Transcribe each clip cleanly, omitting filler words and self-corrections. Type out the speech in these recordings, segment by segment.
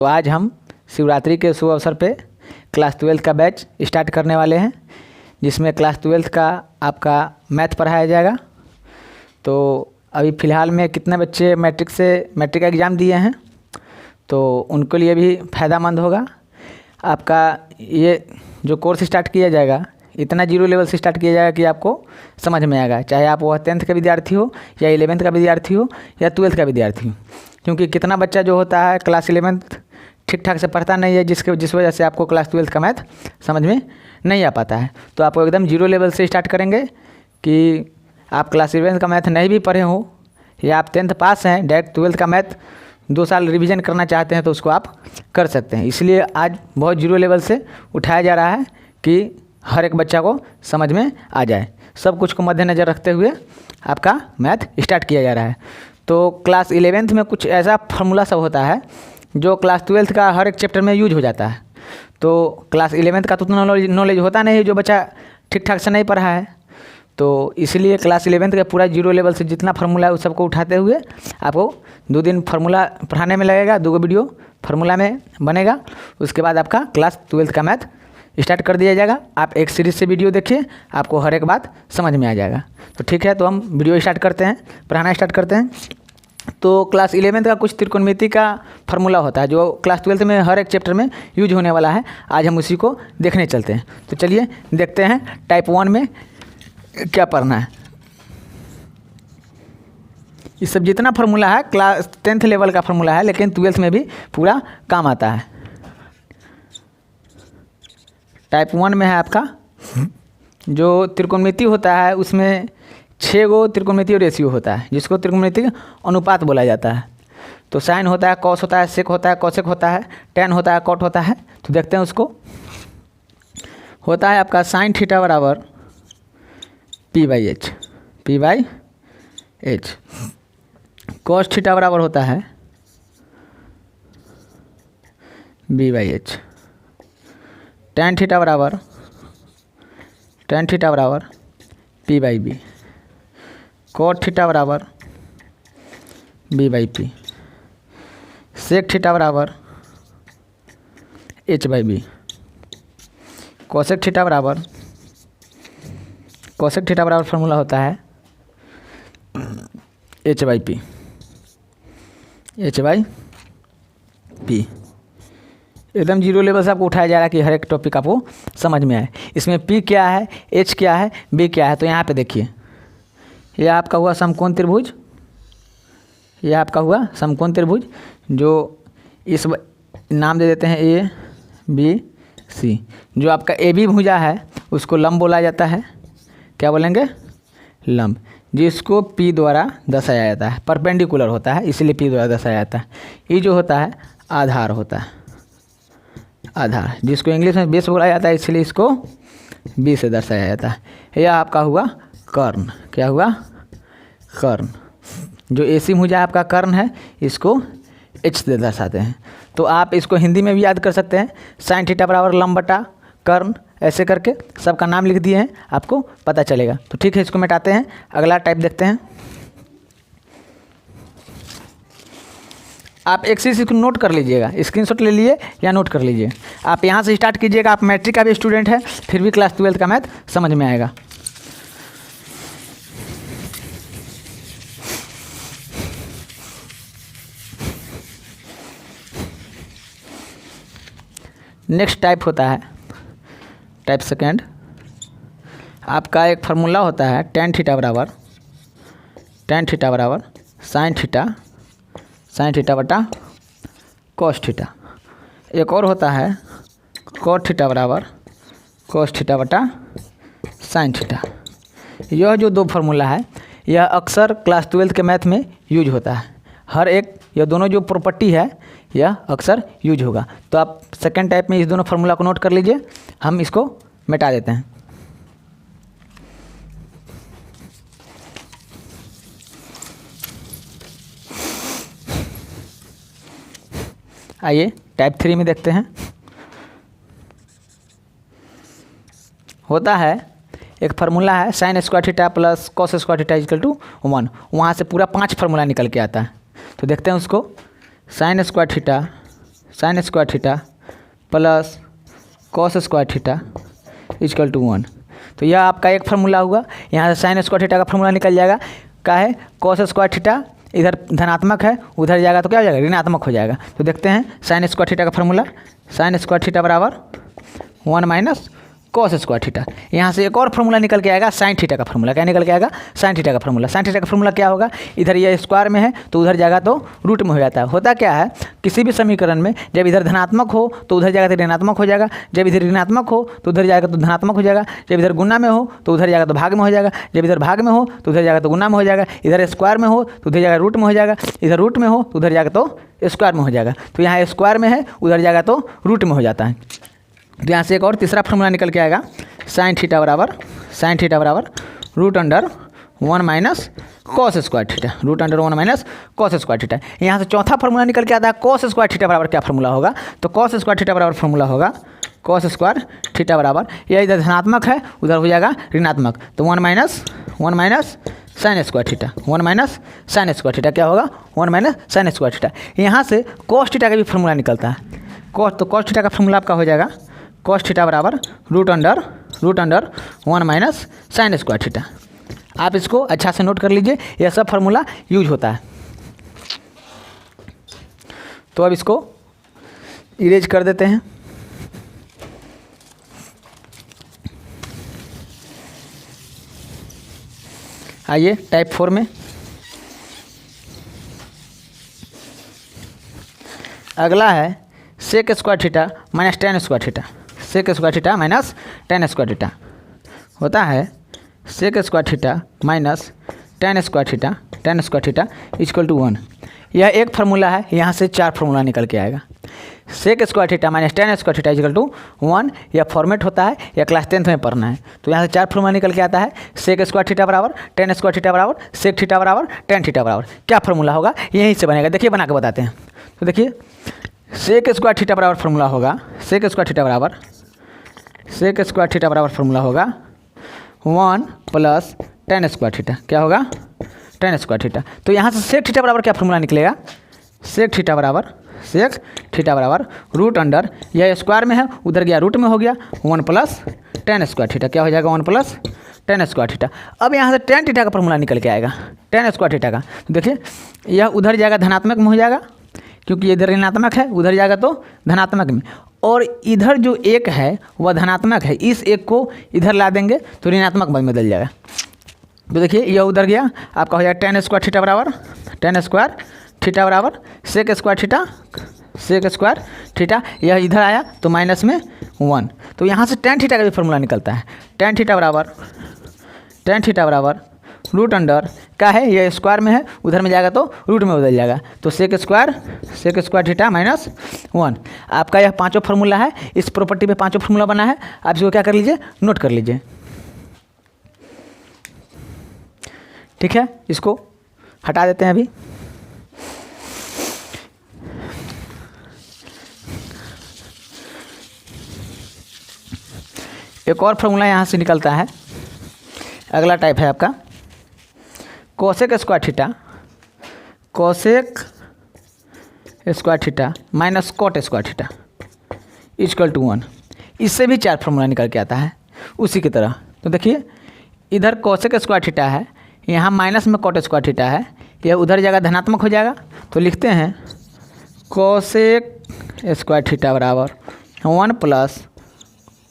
तो आज हम शिवरात्रि के शुभ अवसर पे क्लास 12 का बैच स्टार्ट करने वाले हैं, जिसमें क्लास 12 का आपका मैथ पढ़ाया जाएगा। तो अभी फ़िलहाल में कितने बच्चे मैट्रिक का एग्ज़ाम दिए हैं, तो उनके लिए भी फ़ायदामंद होगा। आपका ये जो कोर्स स्टार्ट किया जाएगा इतना जीरो लेवल से स्टार्ट किया जाएगा कि आपको समझ में आएगा, चाहे आप वह 10th का विद्यार्थी हो या 11th का विद्यार्थी हो या 12th का विद्यार्थी हो। क्योंकि कितना बच्चा जो होता है क्लास 11th ठीक ठाक से पढ़ता नहीं है, जिस वजह से आपको क्लास 12th का मैथ समझ में नहीं आ पाता है। तो आपको एकदम जीरो लेवल से स्टार्ट करेंगे कि आप क्लास 11th का मैथ नहीं भी पढ़े हो या आप 10th पास हैं, डायरेक्ट 12th का मैथ 2 साल रिवीजन करना चाहते हैं तो उसको आप कर सकते हैं। इसलिए आज बहुत जीरो लेवल से उठाया जा रहा है कि हर एक बच्चा को समझ में आ जाए। सब कुछ को मद्देनज़र रखते हुए आपका मैथ स्टार्ट किया जा रहा है। तो क्लास 11th में कुछ ऐसा फार्मूला सब होता है जो क्लास 12th का हर एक चैप्टर में यूज हो जाता है। तो क्लास 11th का तो उतना नॉलेज होता नहीं है जो बच्चा ठीक ठाक से नहीं पढ़ा है। तो इसलिए क्लास 11th का पूरा जीरो लेवल से जितना फार्मूला है उस सबको उठाते हुए आपको 2 दिन फार्मूला पढ़ाने में लगेगा, 2 वीडियो फार्मूला में बनेगा। उसके बाद आपका क्लास 12th का मैथ स्टार्ट कर दिया जाएगा। आप एक सीरीज से वीडियो देखिए, आपको हर एक बात समझ में आ जाएगा। तो ठीक है, तो हम वीडियो स्टार्ट करते हैं, पढ़ाना स्टार्ट करते हैं। तो क्लास 11th का कुछ त्रिकोणमिति का फार्मूला होता है जो क्लास 12th में हर एक चैप्टर में यूज होने वाला है। आज हम उसी को देखने चलते हैं। तो चलिए देखते हैं टाइप 1 में क्या पढ़ना है। ये सब जितना फार्मूला है क्लास 10th लेवल का फार्मूला है, लेकिन 12th में भी पूरा काम आता है। टाइप 1 में है आपका जो त्रिकोणमिति होता है, उसमें 6 गो त्रिकोणमितीय रेशियो होता है जिसको त्रिकोणमितीय अनुपात बोला जाता है। तो साइन होता है, कॉस होता है, सेक होता है, कॉसेक होता है, टेन होता है, कॉट होता है। तो देखते हैं उसको। होता है आपका साइन थीटा बराबर P/H, P/H। कॉस थीटा बराबर होता है B/H। टेन थीटा बराबर P/B। कॉट थीटा बराबर B/P। सेक थीटा बराबर H/B। कोसेक थीटा बराबर फार्मूला होता है H/P। एकदम जीरो लेवल से आपको उठाया जा रहा है कि हर एक टॉपिक आपको समझ में आए। इसमें P क्या है, H क्या है, B क्या है। तो यहाँ पे देखिए, यह आपका हुआ समकोण त्रिभुज, जो इस नाम दे देते हैं ABC। जो आपका AB भुजा है उसको लंब बोला जाता है। क्या बोलेंगे? लंब, जिसको P द्वारा दर्शाया जाता है। परपेंडिकुलर होता है इसलिए P द्वारा दर्शाया जाता है। ये जो होता है आधार होता है, आधार, जिसको इंग्लिश में बेस बोला जाता है इसलिए इसको B से दर्शाया जाता है। यह आपका हुआ कर्ण। क्या हुआ? कर्ण। जो AC भुजा आपका कर्ण है इसको H से दर्शाते हैं। तो आप इसको हिंदी में भी याद कर सकते हैं, साइन थीटा बराबर लंब बटा कर्ण, ऐसे करके सबका नाम लिख दिए हैं, आपको पता चलेगा। तो ठीक है, इसको मिटाते हैं, अगला टाइप देखते हैं। आप एक चीज़ को नोट कर लीजिएगा, स्क्रीनशॉट ले लिए या नोट कर लीजिए। आप यहाँ से स्टार्ट कीजिएगा। आप मैट्रिक का भी स्टूडेंट है फिर भी क्लास 12th का मैथ समझ में आएगा। नेक्स्ट टाइप होता है टाइप सेकेंड। आपका एक फार्मूला होता है टेन थीटा बराबर साइन थीटा बटा कॉस थीटा। एक और होता है कॉट थीटा बराबर कॉस थीटा बटा साइन थीटा। यह जो 2 फार्मूला है यह अक्सर क्लास 12th के मैथ में यूज होता है। हर एक यह दोनों जो प्रॉपर्टी है यह अक्सर यूज होगा। तो आप सेकेंड टाइप में इस दोनों फार्मूला को नोट कर लीजिए। हम इसको मिटा देते हैं। आइए टाइप 3 में देखते हैं। होता है एक फार्मूला है sine square theta plus cos square theta equal to 1। वहाँ से पूरा 5 फार्मूला निकल के आता है। तो देखते हैं उसको। Sine square theta sine square theta plus cos square theta equal to 1। तो यह आपका एक फार्मूला हुआ। यहाँ से साइन स्क्वायर थीटा का फार्मूला निकल जाएगा, क्या है कॉस स्क्वायर थीटा, इधर धनात्मक है उधर जाएगा तो क्या हो जाएगा ऋणात्मक हो जाएगा। तो देखते हैं साइन स्क्वायर थीटा का फार्मूला, साइन स्क्वायर थीटा बराबर 1 माइनस कॉस स्क्वायर थीटा। यहाँ से एक और फार्मूला निकल के आएगा साइन थीटा का फार्मूला। क्या निकल के आएगा साइन थीटा का फार्मूला। साइन थीटा का फार्मूला क्या होगा, इधर ये स्क्वायर में है तो उधर जाएगा तो रूट में हो जाता है। होता क्या है किसी भी समीकरण में जब इधर धनात्मक हो तो उधर जाएगा तो ऋणात्मक हो जाएगा, जब इधर ऋणात्मक हो तो उधर जाएगा तो धनात्मक हो जाएगा, जब इधर गुना में हो तो उधर जाएगा तो भाग में हो जाएगा, जब इधर भाग में हो तो उधर जाएगा तो गुना में हो जाएगा, इधर स्क्वायर में हो तो उधर जाएगा रूट में हो जाएगा, इधर रूट में हो तो उधर जाएगा तो स्क्वायर में हो जाएगा। तो यहाँ स्क्वायर में है उधर जाएगा तो रूट में हो जाता है। तो यहाँ से एक और तीसरा फार्मूला निकल के आएगा साइन थीटा बराबर root under 1 minus cos square theta, root under 1 minus cos square theta. यहाँ से चौथा फार्मूला निकल के आता है कॉस स्क्वायर थीटा बराबर क्या फार्मूला होगा, तो कॉस स्क्वायर थीटा बराबर फार्मूला होगा कॉस स्क्वायर थीटा बराबर, यह इधर धनात्मक है उधर हो जाएगा ऋणात्मक, तो 1 minus sine square theta, 1 minus sine square theta क्या होगा 1 माइनस साइन स्क्वायर थीटा। यहाँ से कॉस थीटा का भी फार्मूला निकलता है, तो कॉस थीटा का फार्मूला आपका हो जाएगा कॉस थीटा बराबर root under 1 minus sine square theta. आप इसको अच्छा से नोट कर लीजिए, यह सब फार्मूला यूज होता है। तो अब इसको इरेज कर देते हैं। आइए टाइप 4 में अगला है sec square theta minus tan square theta, sec square theta minus tan square theta होता है sec square theta minus tan square theta equal to 1। यह एक फार्मूला है, यहाँ से 4 फार्मूला निकल के आएगा। Sec square theta minus tan square theta equal to 1, यह फॉर्मेट होता है, यह क्लास 10th में पढ़ना है। तो यहाँ से 4 फार्मूला निकल के आता है सेक स्क्वायर थीटा बराबर टेन स्क्वायर थीटा बराबर सेक थीटा बराबर टेन थीटा बराबर। क्या फार्मूला होगा यहीं से बनेगा, देखिए बना के बताते हैं। तो देखिए सेक स्क्वायर थीटा बराबर फार्मूला होगा सेक स्क्वायर थीटा बराबर फार्मूला होगा 1 प्लस टेन स्क्वायर थीटा, क्या होगा टेन स्क्वायर थीटा। तो यहाँ से सेक थीटा बराबर क्या फार्मूला निकलेगा, सेक थीटा बराबर रूट अंडर, यह स्क्वायर में है उधर गया रूट में हो गया 1 प्लस टेन स्क्वायर थीटा, क्या हो जाएगा 1 प्लस टेन स्क्वायर थीटा। अब यहाँ से टेन थीटा का फार्मूला निकल के आएगा टेन स्क्वायर थीटा का। तो देखिए यह उधर जाएगा धनात्मक में हो जाएगा क्योंकि इधर ऋणात्मक है, उधर जाएगा तो धनात्मक में, और इधर जो एक है वह धनात्मक है, इस एक को इधर ला देंगे तो ऋणात्मक में बदल जाएगा। तो देखिए यह उधर गया आपका हो जाएगा टेन स्क्वायर थीटा बराबर सेक स्क्वायर थीटा, यह इधर आया तो माइनस में 1। तो यहाँ से टेन थीटा का भी फार्मूला निकलता है टेन थीटा बराबर रूट अंडर क्या है, यह स्क्वायर में है उधर में जाएगा तो रूट में बदल जाएगा, तो सेक स्क्वायर थीटा माइनस 1। आपका यह 5 फार्मूला है, इस प्रॉपर्टी पे 5 फार्मूला बना है। आप इसको क्या कर लीजिए नोट कर लीजिए, ठीक है। इसको हटा देते हैं अभी। एक और फार्मूला यहाँ से निकलता है, अगला टाइप है आपका cosec square theta minus cot square theta equal to 1। इससे भी 4 फार्मूला निकल के आता है उसी की तरह। तो देखिए इधर कोसेक स्क्वायर थीटा है, यहाँ माइनस में कॉट स्क्वायर थीटा है, यह उधर जाएगा धनात्मक हो जाएगा। तो लिखते हैं कोसेक स्क्वायर थीटा बराबर 1 plus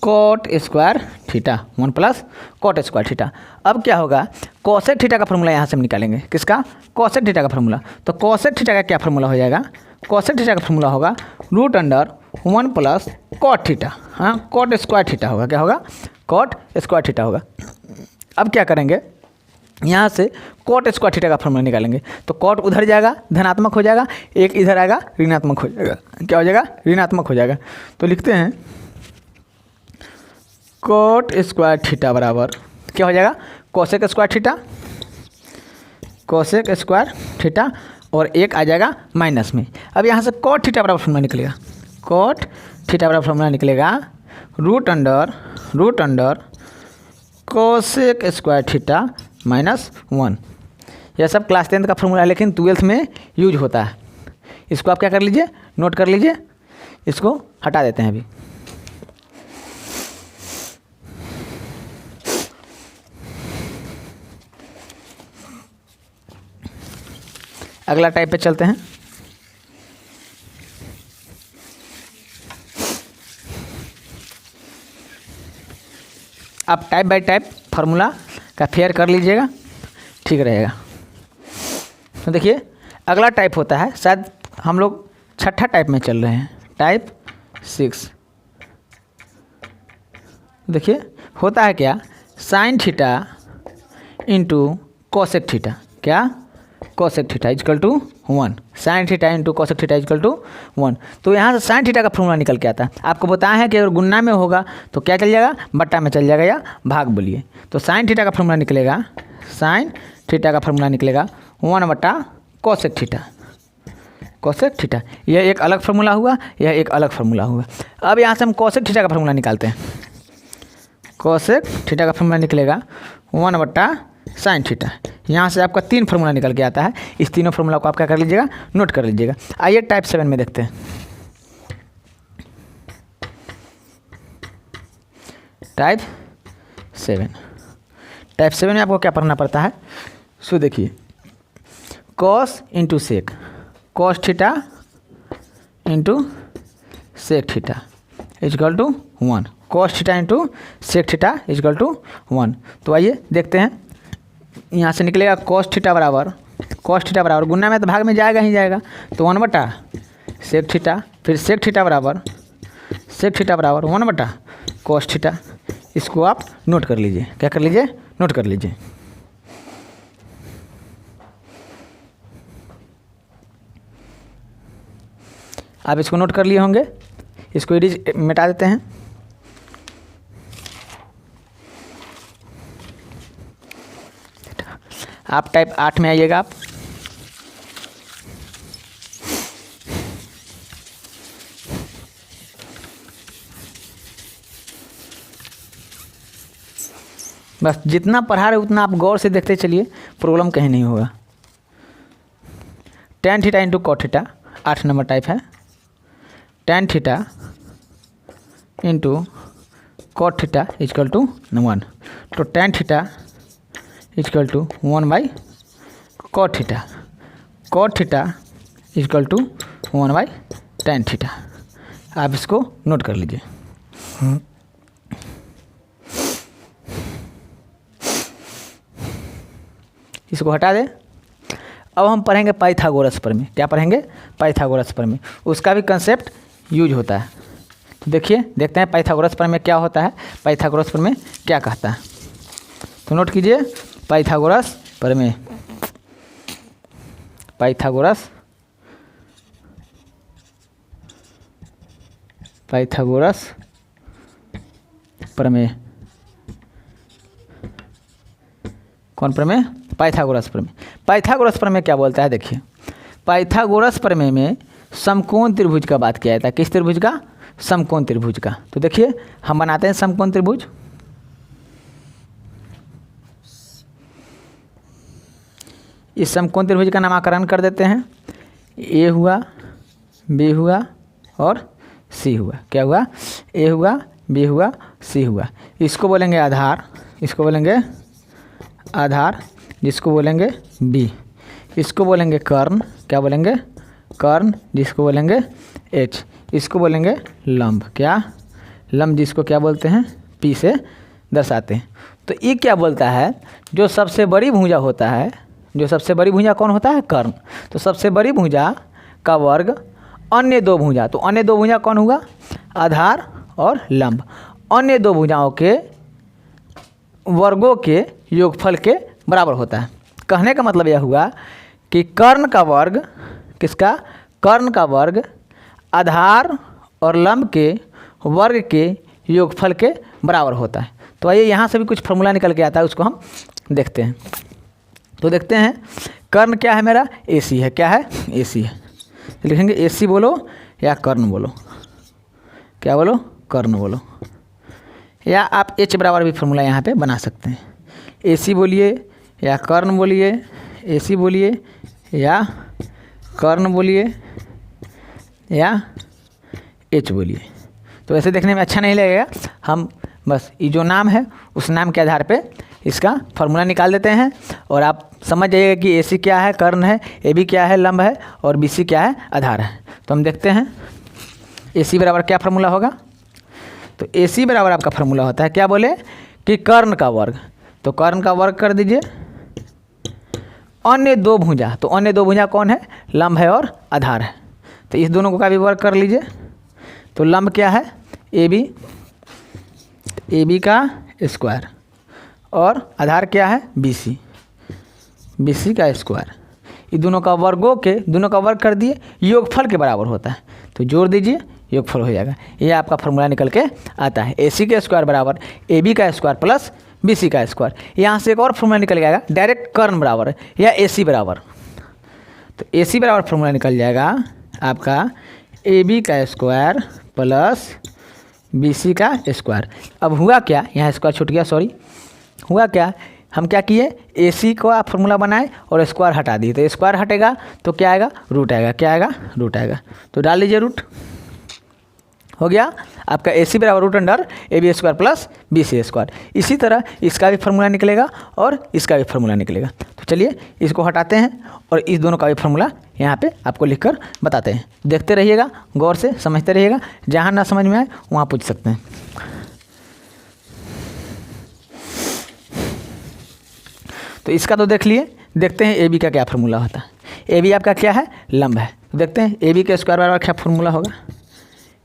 cot square theta, 1 plus cot square theta. अब क्या होगा कोसेक थीटा का फार्मूला यहाँ से हम निकालेंगे, किसका कोसेक थीटा का फार्मूला। तो कोसेक थीटा का क्या फार्मूला हो जाएगा, कोसेक थीटा का फार्मूला होगा root under 1 plus cot theta, हाँ कॉट स्क्वायर थीटा होगा, क्या होगा कॉट स्क्वायर थीटा होगा। अब क्या करेंगे यहाँ से कॉट स्क्वायर थीटा का फार्मूला निकालेंगे। तो कॉट उधर जाएगा धनात्मक हो जाएगा, एक इधर आएगा ऋणात्मक हो जाएगा, क्या हो जाएगा ऋणात्मक हो जाएगा। तो लिखते हैं कॉट स्क्वायर थीटा बराबर क्या हो जाएगा कोसेक स्क्वायर थीटा और एक आ जाएगा माइनस में। अब यहाँ से कॉट थीटा बराबर फार्मूला निकलेगा, कॉट थीटा बराबर फार्मूला निकलेगा root under cosec square theta minus 1। यह सब क्लास 10th का फार्मूला है लेकिन 12th में यूज होता है। इसको आप क्या कर लीजिए नोट कर लीजिए। इसको हटा देते हैं अभी। अगला टाइप पे चलते हैं। आप टाइप बाय टाइप फार्मूला का फेयर कर लीजिएगा, ठीक रहेगा। तो देखिए अगला टाइप होता है, शायद हम लोग छठा टाइप में चल रहे हैं, टाइप 6। देखिए होता है क्या, sine theta into cosec theta, क्या cosec theta is equal to 1, sine theta into cosec theta is equal to 1। तो यहाँ से साइन थीटा का फॉर्मूला निकल के आता है। आपको बताया है कि अगर गुणा में होगा तो क्या चल जाएगा, बट्टा में चल जाएगा या भाग बोलिए। तो साइन थीटा का फॉर्मूला निकलेगा, साइन थीटा का फॉर्मूला निकलेगा 1 बटा कोसेक थीटा, कोसेक थीटा। यह एक अलग फार्मूला हुआ, यह एक अलग फार्मूला हुआ। अब यहाँ से हम कोसेक थीटा का फार्मूला निकालते हैं। कोसेक थीटा का फार्मूला निकलेगा 1 बटा साइन थीटा। यहाँ से आपका 3 फार्मूला निकल के आता है। इस तीनों फार्मूला को आप क्या कर लीजिएगा, नोट कर लीजिएगा। आइए टाइप 7 में देखते हैं। टाइप 7, टाइप 7 में आपको क्या पढ़ना पड़ता है, सो देखिए cos into sec, cos theta into sec theta is equal to 1, cos theta into sec theta is equal to 1। तो आइए देखते हैं, यहाँ से निकलेगा कॉस थीटा बराबर, कॉस थीटा बराबर गुना में तो भाग में जाएगा ही जाएगा, तो 1 बटा सेक थीटा, फिर सेक थीटा बराबर 1 बटा कॉस थीटा। इसको आप नोट कर लीजिए, क्या कर लीजिए, नोट कर लीजिए। आप इसको नोट कर लिए होंगे, इसको एडिज मिटा देते हैं। आप टाइप 8 में आइएगा। आप बस जितना पढ़ा रहे उतना आप गौर से देखते चलिए, प्रॉब्लम कहीं नहीं होगा। Tan theta into cot theta 8 number type है। Tan theta into cot theta is equal to 1, तो tan theta is equal to 1 by cot theta, cot theta is equal to 1 by tan theta. आप इसको नोट कर लीजिए। इसको हटा दें। अब हम पढ़ेंगे पाइथागोरस प्रमेय। क्या पढ़ेंगे, पाइथागोरस प्रमेय। उसका भी कंसेप्ट यूज होता है। तो देखिए देखते हैं पाइथागोरस प्रमेय क्या होता है, पाइथागोरस प्रमेय क्या कहता है। तो नोट कीजिए पाइथागोरस प्रमेय, पाइथागोरस पाइथागोरस प्रमेय, कौन प्रमेय, पाइथागोरस प्रमेय। पाइथागोरस प्रमेय क्या बोलता है, देखिए पाइथागोरस प्रमेय में समकोण त्रिभुज का बात किया जाता है। किस त्रिभुज का, समकोण त्रिभुज का। तो देखिए हम बनाते हैं समकोण त्रिभुज। इस समकोण त्रिभुज का नामकरण कर देते हैं। ए हुआ, बी हुआ और सी हुआ। क्या हुआ, ए हुआ, बी हुआ, सी हुआ। इसको बोलेंगे आधार, इसको बोलेंगे आधार, जिसको बोलेंगे बी। इसको बोलेंगे कर्ण, क्या बोलेंगे, कर्ण, जिसको बोलेंगे एच। इसको बोलेंगे लंब, क्या, लंब, जिसको क्या बोलते हैं, पी से दर्शाते हैं। तो ये क्या बोलता है, जो सबसे बड़ी भुजा होता है, जो सबसे बड़ी भुजा कौन होता है, कर्ण। तो सबसे बड़ी भुजा का वर्ग अन्य दो भुजा, तो अन्य दो भुजा कौन हुआ, आधार और लंब। अन्य दो भुजाओं के वर्गों के योगफल के बराबर होता है। कहने का मतलब यह हुआ कि कर्ण का वर्ग, किसका, कर्ण का वर्ग आधार और लंब के वर्ग के योगफल के बराबर होता है। तो आइए यहाँ से भी कुछ फॉर्मूला निकल के आता है, उसको हम देखते हैं। तो देखते हैं कर्ण क्या है मेरा, AC है। क्या है, AC है। लिखेंगे AC बोलो या कर्ण बोलो, क्या बोलो, कर्ण बोलो। या आप H बराबर भी फॉर्मूला यहाँ पे बना सकते हैं। AC बोलिए या कर्ण बोलिए, AC बोलिए या कर्ण बोलिए या एच बोलिए। तो ऐसे देखने में अच्छा नहीं लगेगा, हम बस ये जो नाम है उस नाम के आधार पे इसका फार्मूला निकाल देते हैं और आप समझ जाइएगा कि AC क्या है, कर्ण है, AB क्या है, लंब है, और BC क्या है, आधार है। तो हम देखते हैं AC बराबर क्या फार्मूला होगा। तो AC बराबर आपका फार्मूला होता है, क्या बोले कि कर्ण का वर्ग। तो कर्ण का वर्ग कर दीजिए अन्य दो भुजा। तो अन्य दो भुजा कौन है, लंब है और आधार है। तो इस दोनों का भी वर्ग कर लीजिए। तो लंब क्या है, AB का स्क्वायर, और आधार क्या है, BC का स्क्वायर। ये दोनों का वर्ग कर दिए, योगफल के बराबर होता है। तो जोड़ दीजिए, योगफल हो जाएगा। ये आपका फार्मूला निकल के आता है, AC का स्क्वायर बराबर AB का स्क्वायर प्लस BC का स्क्वायर। यहाँ से एक और फार्मूला निकल जाएगा, डायरेक्ट कर्ण बराबर या AC बराबर। तो AC बराबर फार्मूला निकल जाएगा आपका AB का स्क्वायर प्लस BC का स्क्वायर। अब हुआ क्या, यहाँ स्क्वायर छूट गया, सॉरी। हुआ क्या, हम क्या किए, AC को आप फार्मूला बनाए और स्क्वायर हटा दिए। तो स्क्वायर हटेगा तो क्या आएगा, रूट आएगा। क्या आएगा, रूट आएगा। तो डाल लीजिए रूट, हो गया आपका AC बराबर root under AB square plus BC square. इसी तरह इसका भी फार्मूला निकलेगा और इसका भी फार्मूला निकलेगा। तो चलिए इसको हटाते हैं और इस दोनों का भी फार्मूला यहाँ पे आपको लिखकर बताते हैं। देखते रहिएगा, गौर से समझते रहिएगा, जहाँ ना समझ में आए वहाँ पूछ सकते हैं। तो इसका तो देख लिए, देखते हैं AB का क्या फार्मूला होता है। AB आपका क्या है, लंब है। तो देखते हैं AB के स्क्वायर बराबर क्या फार्मूला होगा।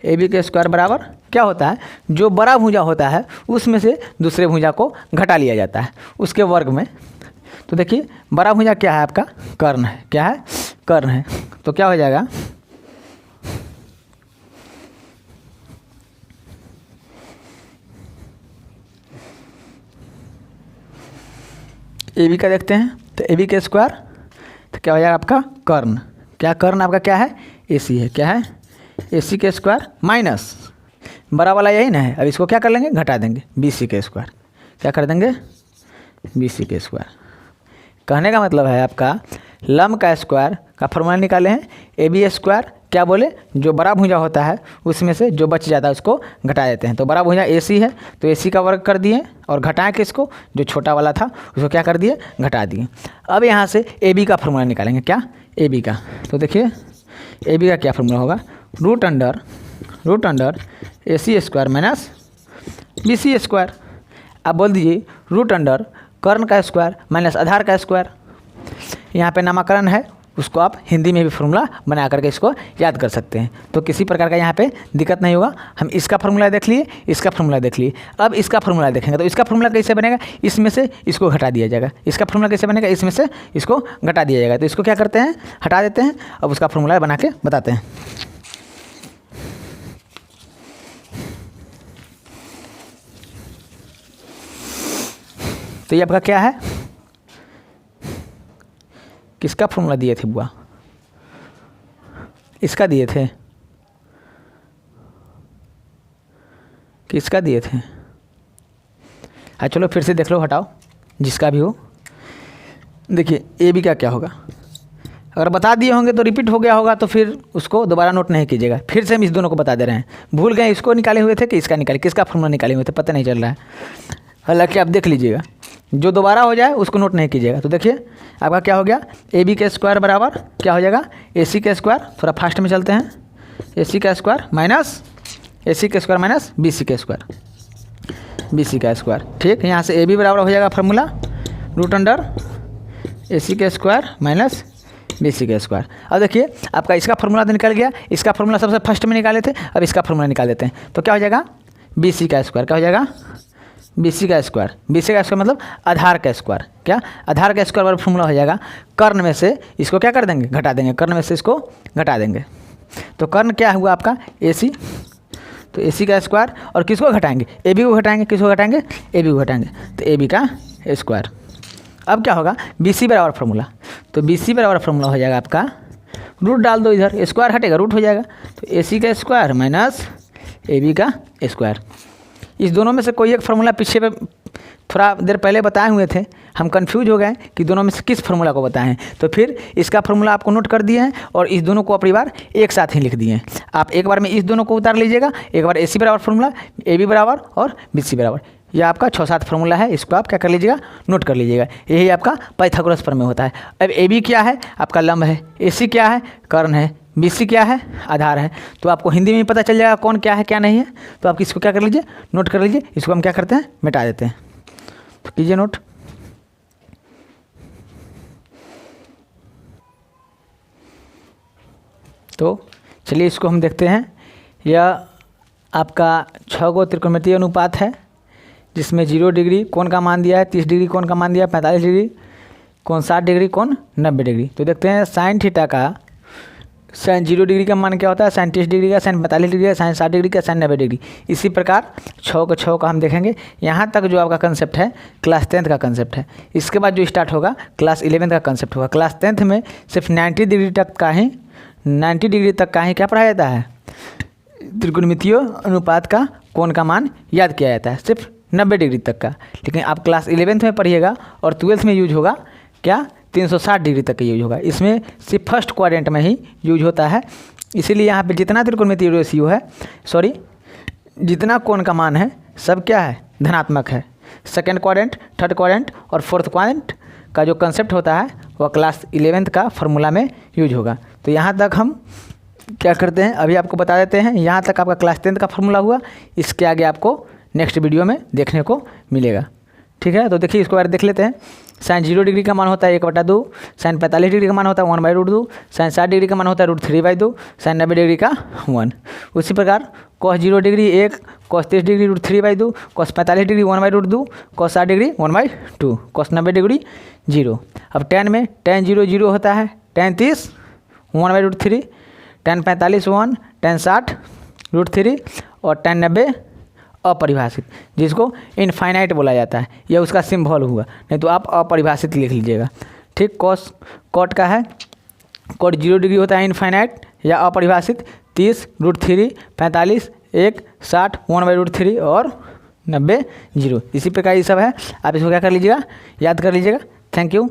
AB के स्क्वायर बराबर क्या होता है, जो बड़ा भुजा होता है उसमें से दूसरे भुजा को घटा लिया जाता है उसके वर्ग में। तो देखिए बड़ा भुजा क्या है आपका, कर्ण है। क्या है, कर्ण है। तो क्या हो जाएगा, AB का देखते हैं। तो AB के स्क्वायर, तो क्या हो जाएगा आपका कर्ण। क्या कर्ण आपका क्या है, AC है। क्या है, AC के स्क्वायर माइनस बड़ा वाला यही ना है। अब इसको क्या कर लेंगे, घटा देंगे, BC के स्क्वायर। क्या कर देंगे, BC के स्क्वायर। कहने का मतलब है आपका लंब का स्क्वायर का फार्मूला निकाले हैं, AB स्क्वायर क्या बोले, जो बड़ा भुजा होता है उसमें से जो बच जाता है उसको घटा देते हैं। तो बड़ा भुजा AC है, तो AC का वर्ग कर दिए और घटाएं किसको, जो छोटा वाला था उसको क्या कर दिए, घटा दिए। अब यहाँ से AB का फार्मूला निकालेंगे। क्या, AB का। तो देखिए AB का क्या फार्मूला होगा, root under AC square minus BC square. आप बोल दीजिए रूट अंडर कर्ण का स्क्वायर माइनस आधार का स्क्वायर। यहाँ पे नामकरण है, उसको आप हिंदी में भी फार्मूला बना करके इसको याद कर सकते हैं। तो किसी प्रकार का यहाँ पे दिक्कत नहीं होगा। हम इसका फार्मूला देख लिए, इसका फार्मूला देख लिए, अब इसका फार्मूला देखेंगे। तो इसका फार्मूला कैसे बनेगा, इसमें से इसको घटा दिया जाएगा। इसका फार्मूला कैसे बनेगा, इसमें से इसको घटा दिया जाएगा। तो इसको क्या करते हैं, हटा देते हैं। अब उसका फार्मूला बना के बताते हैं। तो ये आपका क्या है, किसका फार्मूला दिए थे बुआ, इसका दिए थे, किसका दिए थे। हाँ चलो फिर से देख लो, हटाओ जिसका भी हो। देखिए AB का क्या होगा, अगर बता दिए होंगे तो रिपीट हो गया होगा, तो फिर उसको दोबारा नोट नहीं कीजिएगा। फिर से हम इस दोनों को बता दे रहे हैं। भूल गए इसको निकाले हुए थे कि इसका निकाले, किसका फार्मूला निकाले हुए थे, पता नहीं चल रहा है। हालांकि आप देख लीजिएगा, जो दोबारा हो जाए उसको नोट नहीं कीजिएगा। तो देखिए आपका क्या हो गया, AB के स्क्वायर बराबर क्या हो जाएगा, AC के स्क्वायर। थोड़ा फास्ट में चलते हैं, AC का स्क्वायर माइनस AC के स्क्वायर माइनस BC के स्क्वायर, BC का स्क्वायर। ठीक, यहाँ से AB बराबर हो जाएगा फार्मूला रूट अंडर AC के स्क्वायर माइनस BC के स्क्वायर। अब देखिए आपका इसका फार्मूला तो निकल गया, इसका फार्मूला सबसे फर्स्ट में निकाले थे, अब इसका फार्मूला निकाल देते हैं। तो क्या हो जाएगा, BC का स्क्वायर। क्या हो जाएगा, BC का स्क्वायर। BC का स्क्वायर मतलब आधार का स्क्वायर। क्या, आधार का स्क्वायर वाला फार्मूला हो जाएगा, कर्ण में से इसको क्या कर देंगे, घटा देंगे। कर्ण में से इसको घटा देंगे। तो कर्ण क्या हुआ आपका, AC। तो AC का स्क्वायर, और किसको घटाएंगे, AB को घटाएंगे। किसको घटाएंगे, AB को घटाएंगे। तो AB का स्क्वायर। अब क्या होगा, BC बराबर फार्मूला। तो BC बराबर फार्मूला हो जाएगा आपका, रूट डाल दो इधर, स्क्वायर हटेगा रूट हो जाएगा। तो AC का स्क्वायर माइनस AB का स्क्वायर। इस दोनों में से कोई एक फार्मूला पीछे पे थोड़ा देर पहले बताए हुए थे, हम कंफ्यूज हो गए कि दोनों में से किस फार्मूला को बताएं, तो फिर इसका फार्मूला आपको नोट कर दिए हैं और इस दोनों को अपनी बार एक साथ ही लिख दिए हैं। आप एक बार में इस दोनों को उतार लीजिएगा, एक बार AC बराबर फार्मूला, AB बराबर और BC बराबर। यह आपका 6-7 फार्मूला है, इसको आप क्या कर लीजिएगा, नोट कर लीजिएगा। यही आपका पाइथागोरस प्रमेय होता है। अब AB क्या है, आपका लंब है, AC क्या है, कर्ण है, BC क्या है, आधार है। तो आपको हिंदी में ही पता चल जाएगा कौन क्या है क्या नहीं है। तो आप इसको क्या कर लीजिए, नोट कर लीजिए। इसको हम क्या करते हैं, मिटा देते हैं। तो कीजिए नोट। तो चलिए इसको हम देखते हैं। यह आपका 6 गो त्रिकोणमितीय अनुपात है, जिसमें 0 डिग्री कोण का मान दिया है, 30 डिग्री कोण का मान दिया है, 45 डिग्री कोण, 60 डिग्री कोण, 90 डिग्री। तो देखते हैं साइन थीटा का साइन 0 डिग्री का मान क्या होता है, साइन 30 डिग्री का, साइन 45 डिग्री का, साइन 60 डिग्री का, साइन 90 डिग्री। इसी प्रकार 6 का हम देखेंगे। यहाँ तक जो आपका कंसेप्ट है क्लास 10th का कंसेप्ट है। इसके बाद जो स्टार्ट होगा क्लास 11th का कंसेप्ट होगा। क्लास 10th में सिर्फ 90 डिग्री तक का ही क्या पढ़ाया जाता है, त्रिकोणमितीय अनुपात का कोण का मान याद किया जाता है, सिर्फ 90 डिग्री तक का। लेकिन आप क्लास 11th में पढ़िएगा और 12th में यूज होगा क्या, 360 डिग्री तक का यूज होगा। इसमें सिर्फ फर्स्ट क्वाड्रेंट में ही यूज होता है। इसीलिए यहाँ पे जितना त्रिकोणमितीय रेशियो है, जितना कोण का मान है सब क्या है, धनात्मक है। सेकेंड क्वाड्रेंट, थर्ड क्वाड्रेंट और फोर्थ क्वाड्रेंट का जो कंसेप्ट होता है वह क्लास 11th का फार्मूला में यूज होगा। तो यहाँ तक हम क्या करते हैं, अभी आपको बता देते हैं। यहाँ तक आपका क्लास 10th का फार्मूला हुआ। इसके आगे आपको नेक्स्ट वीडियो में देखने को मिलेगा। ठीक है, तो देखिए इसको बारे देख लेते हैं। साइन 0 डिग्री का मान होता है 1/2, साइन 45 डिग्री का मान होता है 1/√2, साइन 60 डिग्री का मान होता है √3/2, साइन 90 डिग्री का 1। उसी प्रकार cos 0 degree 1, cos 30 degree √3/2, cos 45 degree 1/√2, cos 60 degree 1/2, cos 90 degree 0। अब tan में tan 0 0 होता है, tan 30 1/√3, tan 45 1, tan 60 √3 और tan 90 अपरिभाषित, जिसको इनफाइनाइट बोला जाता है। यह उसका सिंबल हुआ, नहीं तो आप अपरिभाषित लिख लीजिएगा। ठीक, कॉट का है, कॉट 0 डिग्री होता है इनफाइनाइट या अपरिभाषित, 30 √3, 45 1, 60 1/√3 और 90 0। इसी प्रकार ये सब है। आप इसको क्या कर लीजिएगा, याद कर लीजिएगा। Thank you.